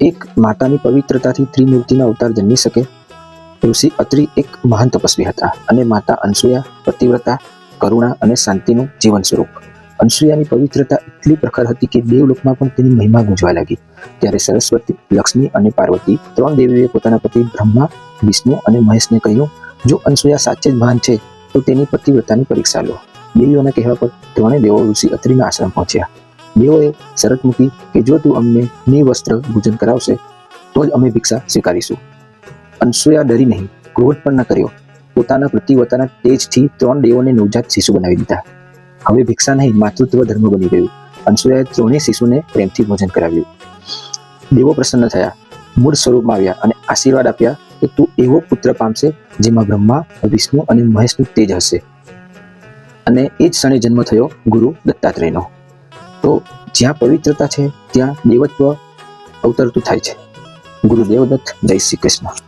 એક માતાની પવિત્રતાથી ત્રિમૂર્તિના અવતાર જન્મી શકે? ઋષિ અત્રિ એક મહાન તપસ્વી હતા અને માતા અનસૂયા પતિવ્રતા, કરુણા અને શાંતિનું જીવન સ્વરૂપ. અનસૂયાની પવિત્રતા એટલી પ્રખર હતી કે દેવલોકમાં પણ તેની મહિમા ગુંજવા લાગી. ત્યારે સરસ્વતી, લક્ષ્મી અને પાર્વતી ત્રણ દેવીઓએ પોતાના પતિ બ્રહ્મા, વિષ્ણુ અને મહેશને કહ્યું, જો અનસૂયા સાચે જ મહાન છે તો તેની પતિવ્રતાની પરીક્ષા લો. દેવીઓના કહેવા પર ત્રણેય દેવો ઋષિ અત્રિના આશ્રમ પહોંચ્યા. દેવોએ શરત મૂકી કે જો તું અમને નિવસ્ત્ર ભોજન કરાવશે તો જ અમે ભિક્ષા સ્વીકારીશું. અનસૂયા ડરી નહીં, ક્રોધ પણ ન કર્યો. પોતાના પતિવ્રતાના તેજથી ત્રણ દેવોને નવજાત શિશુ બનાવી દીધા. હવે ભિક્ષા નહીં, માતૃત્વ ધર્મ બની ગયું. અનસૂયાએ ત્રણેય શિશુને પ્રેમથી ભોજન કરાવ્યું. દેવો પ્રસન્ન થયા, મૂળ સ્વરૂપમાં આવ્યા અને આશીર્વાદ આપ્યા કે તું એવો પુત્ર પામશે જેમાં બ્રહ્મા, વિષ્ણુ અને મહેશનું તેજ હશે. અને એ જ ક્ષણે જન્મ થયો ગુરુ દત્તાત્રેયનો. તો જ્યાં પવિત્રતા છે ત્યાં દેવત્વ અવતરતું થાય છે. ગુરુ દેવદત્ત. જય શ્રી કૃષ્ણ.